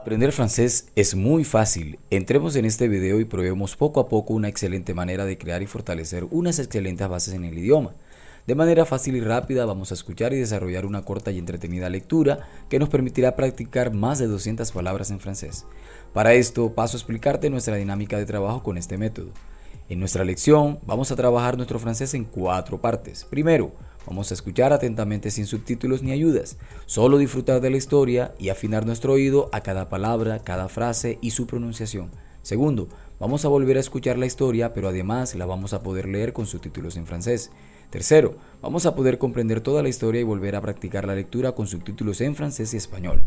Aprender francés es muy fácil. Entremos en este video y probemos poco a poco una excelente manera de crear y fortalecer unas excelentes bases en el idioma. De manera fácil y rápida vamos a escuchar y desarrollar una corta y entretenida lectura que nos permitirá practicar más de 200 palabras en francés. Para esto paso a explicarte nuestra dinámica de trabajo con este método. En nuestra lección vamos a trabajar nuestro francés en 4 partes. Primero, vamos a escuchar atentamente sin subtítulos ni ayudas, solo disfrutar de la historia y afinar nuestro oído a cada palabra, cada frase y su pronunciación. Segundo, vamos a volver a escuchar la historia, pero además la vamos a poder leer con subtítulos en francés. Tercero, vamos a poder comprender toda la historia y volver a practicar la lectura con subtítulos en francés y español.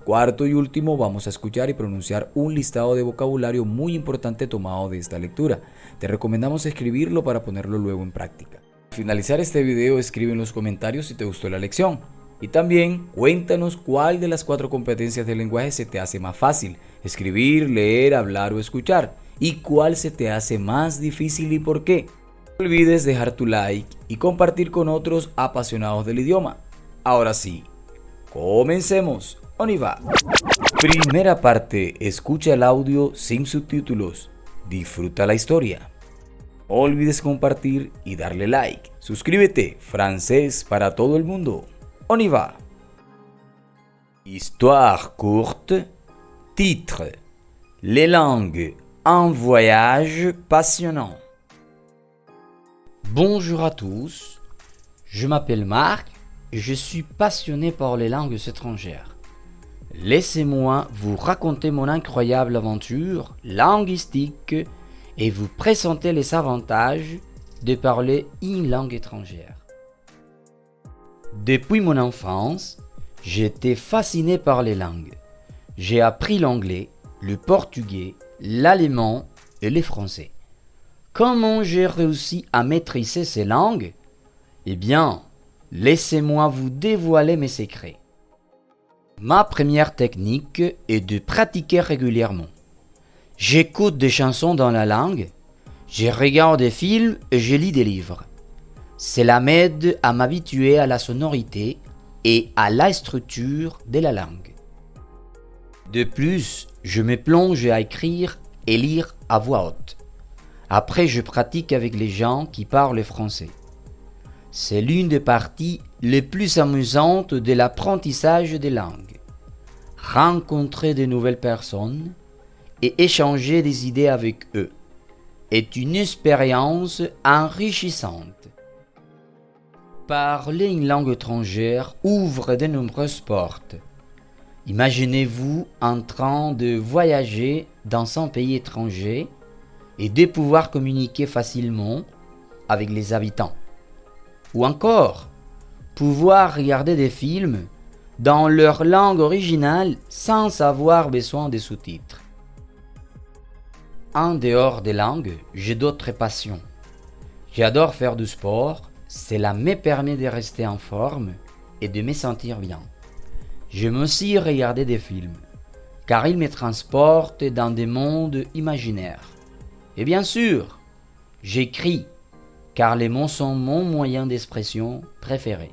Cuarto y último, vamos a escuchar y pronunciar un listado de vocabulario muy importante tomado de esta lectura. Te recomendamos escribirlo para ponerlo luego en práctica. Al finalizar este video, escribe en los comentarios si te gustó la lección. Y también cuéntanos cuál de las 4 competencias del lenguaje se te hace más fácil: escribir, leer, hablar o escuchar. Y cuál se te hace más difícil y por qué. No olvides dejar tu like y compartir con otros apasionados del idioma. Ahora sí, comencemos. On y va. Primera parte, escucha el audio sin subtítulos. Disfruta la historia. No olvides compartir y darle like. Suscríbete, francés para todo el mundo. On y va. Histoire courte. Titre: Les langues, un voyage passionnant. Bonjour à tous, je m'appelle Marc et je suis passionné par les langues étrangères. Laissez-moi vous raconter mon incroyable aventure linguistique et vous présenter les avantages de parler une langue étrangère. Depuis mon enfance, j'ai été fasciné par les langues. J'ai appris l'anglais, le portugais, l'allemand et le français. Comment j'ai réussi à maîtriser ces langues? Eh bien, laissez-moi vous dévoiler mes secrets. Ma première technique est de pratiquer régulièrement. J'écoute des chansons dans la langue, je regarde des films et je lis des livres. Cela m'aide à m'habituer à la sonorité et à la structure de la langue. De plus, je me plonge à écrire et lire à voix haute. Après, je pratique avec les gens qui parlent français. C'est l'une des parties les plus amusantes de l'apprentissage des langues. Rencontrer de nouvelles personnes et échanger des idées avec eux est une expérience enrichissante. Parler une langue étrangère ouvre de nombreuses portes. Imaginez-vous en train de voyager dans un pays étranger et de pouvoir communiquer facilement avec les habitants. Ou encore, pouvoir regarder des films dans leur langue originale sans avoir besoin de sous-titres. En dehors des langues, j'ai d'autres passions. J'adore faire du sport, cela me permet de rester en forme et de me sentir bien. J'aime aussi regarder des films, car ils me transportent dans des mondes imaginaires. Et bien sûr, j'écris, car les mots sont mon moyen d'expression préféré.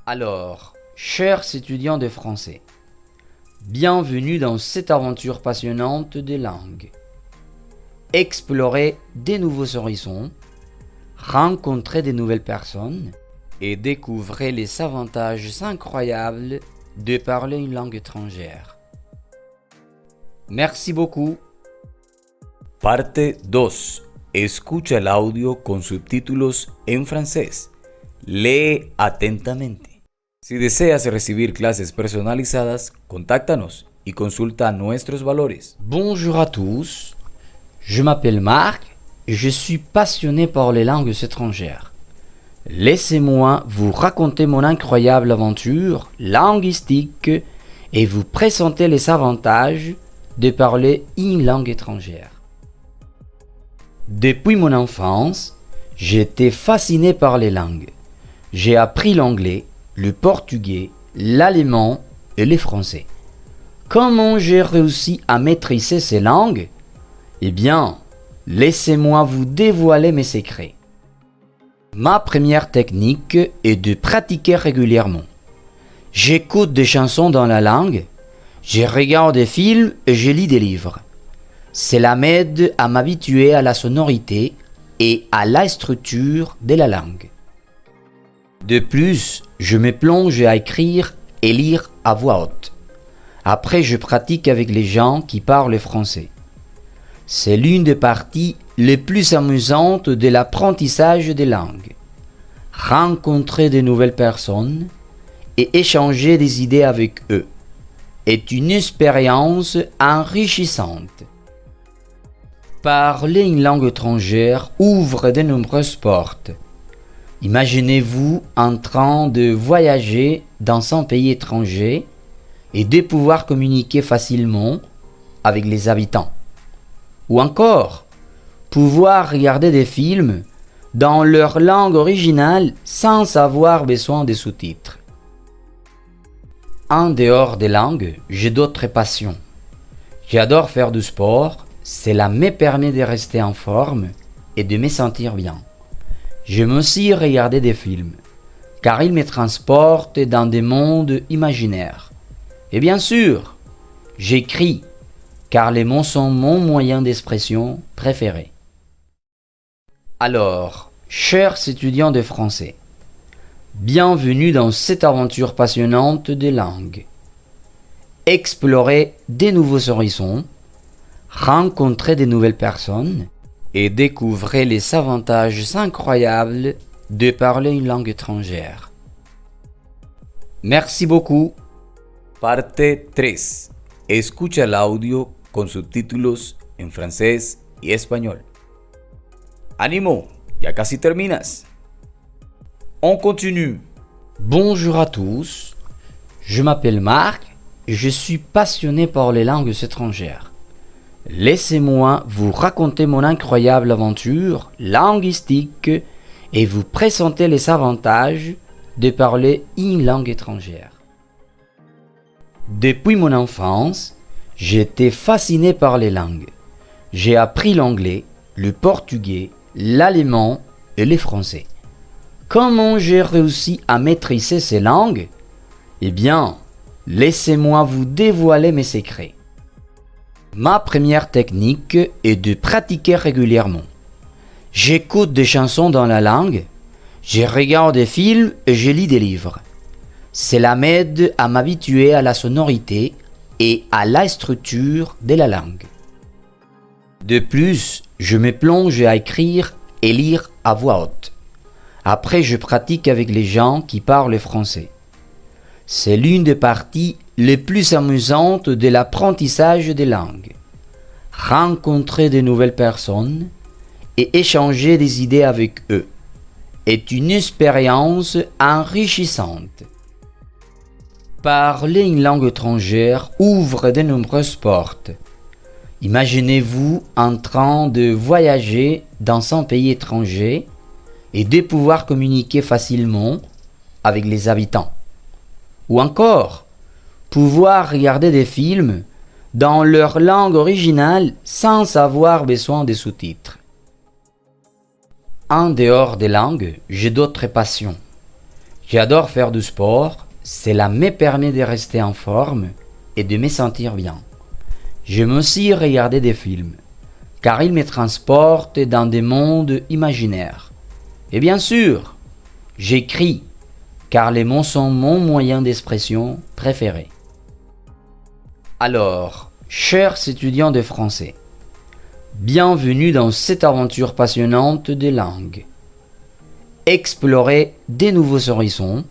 Alors, chers étudiants de français, bienvenue dans cette aventure passionnante des langues. Explorez de nouveaux horizons, rencontrez de nouvelles personnes et découvrez les avantages incroyables de parler une langue étrangère. Merci beaucoup. Parte 2. Escucha el audio con subtítulos en francés. Lee atentamente. Si deseas recibir clases personalizadas, contáctanos y consulta nuestros valores. Bonjour à tous, je m'appelle Marc et je suis passionné par les langues étrangères. Laissez-moi vous raconter mon incroyable aventure linguistique et vous présenter les avantages de parler une langue étrangère. Depuis mon enfance, j'ai été fasciné par les langues. J'ai appris l'anglais, le portugais, l'allemand et le français. Comment j'ai réussi à maîtriser ces langues? Eh bien, laissez-moi vous dévoiler mes secrets. Ma première technique est de pratiquer régulièrement. J'écoute des chansons dans la langue, Je regarde des films et je lis des livres. Cela m'aide à m'habituer à la sonorité et à la structure de la langue. De plus, je me plonge à écrire et lire à voix haute. Après, je pratique avec les gens qui parlent français. C'est l'une des parties les plus amusantes de l'apprentissage des langues. Rencontrer de nouvelles personnes et échanger des idées avec eux est une expérience enrichissante. Parler une langue étrangère ouvre de nombreuses portes. Imaginez-vous en train de voyager dans un pays étranger et de pouvoir communiquer facilement avec les habitants. Ou encore, pouvoir regarder des films dans leur langue originale sans avoir besoin de sous-titres. En dehors des langues, j'ai d'autres passions. J'adore faire du sport, cela me permet de rester en forme et de me sentir bien. J'aime aussi regarder des films, car ils me transportent dans des mondes imaginaires. Et bien sûr, j'écris, car les mots sont mon moyen d'expression préféré. Alors, chers étudiants de français, bienvenue dans cette aventure passionnante des langues. Explorez de nouveaux horizons, rencontrez de nouvelles personnes et découvrez les avantages incroyables de parler une langue étrangère. Merci beaucoup. Parte 3. Escucha el audio con subtítulos en francés y español. ¡Ánimo! Ya casi terminas. On continue. Bonjour à tous, je m'appelle Marc et je suis passionné par les langues étrangères. Laissez-moi vous raconter mon incroyable aventure linguistique et vous présenter les avantages de parler une langue étrangère. Depuis mon enfance, j'ai été fasciné par les langues. J'ai appris l'anglais, le portugais, l'allemand et le français. Comment j'ai réussi à maîtriser ces langues? Eh bien, laissez-moi vous dévoiler mes secrets. Ma première technique est de pratiquer régulièrement. J'écoute des chansons dans la langue, je regarde des films et je lis des livres. Cela m'aide à m'habituer à la sonorité et à la structure de la langue. De plus, je me plonge à écrire et lire à voix haute. Après, je pratique avec les gens qui parlent français. C'est l'une des parties les plus amusantes de l'apprentissage des langues. Rencontrer de nouvelles personnes et échanger des idées avec eux est une expérience enrichissante. Parler une langue étrangère ouvre de nombreuses portes. Imaginez-vous en train de voyager dans un pays étranger et de pouvoir communiquer facilement avec les habitants. Ou encore, pouvoir regarder des films dans leur langue originale sans avoir besoin de sous-titres. En dehors des langues, j'ai d'autres passions. J'adore faire du sport, cela me permet de rester en forme et de me sentir bien. J'aime aussi regarder des films, car ils me transportent dans des mondes imaginaires. Et bien sûr, j'écris, car les mots sont mon moyen d'expression préféré. Alors, chers étudiants de français, bienvenue dans cette aventure passionnante des langues. Explorez de nouveaux horizons,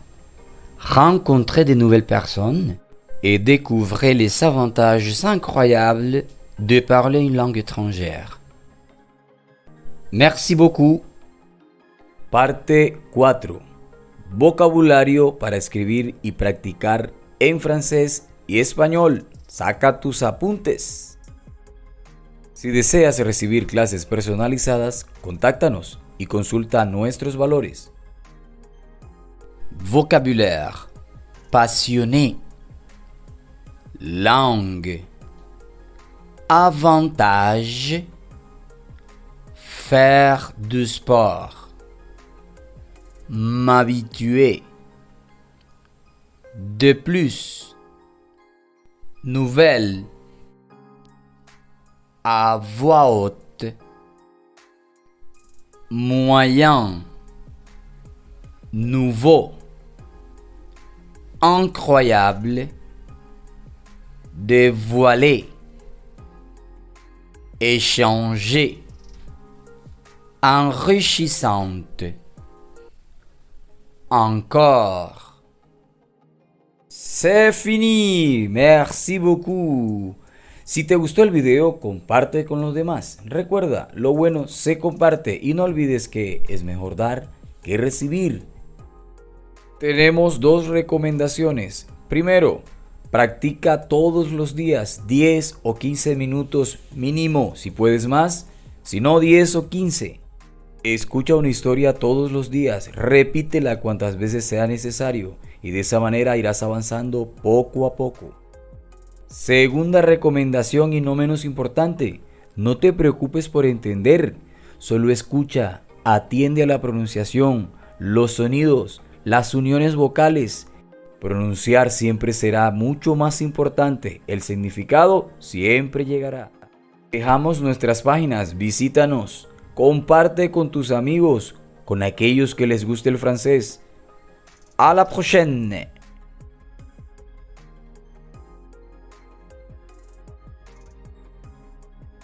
rencontrez de nouvelles personnes et découvrez les avantages incroyables de parler une langue étrangère. Merci beaucoup. Parte 4. Vocabulario para escribir y practicar en francés y español. Saca tus apuntes. Si deseas recibir clases personalizadas, contáctanos y consulta nuestros valores. Vocabulaire. Passionné. Langue. Avantage. Faire du sport. M'habituer. De plus. nouvelle, à voix haute, moyen, nouveau, incroyable, dévoiler, échanger, enrichissante, encore. C'est fini. Merci beaucoup. Si te gustó el video, comparte con los demás. Recuerda, lo bueno se comparte y no olvides que es mejor dar que recibir. Tenemos dos recomendaciones. Primero, practica todos los días 10 o 15 minutos mínimo, si puedes más, si no 10 o 15. Escucha una historia todos los días, repítela cuantas veces sea necesario y de esa manera irás avanzando poco a poco. Segunda recomendación y no menos importante, no te preocupes por entender, solo escucha, atiende a la pronunciación, los sonidos, las uniones vocales. Pronunciar siempre será mucho más importante, el significado siempre llegará. Dejamos nuestras páginas, visítanos, comparte con tus amigos, con aquellos que les guste el francés. A la prochaine.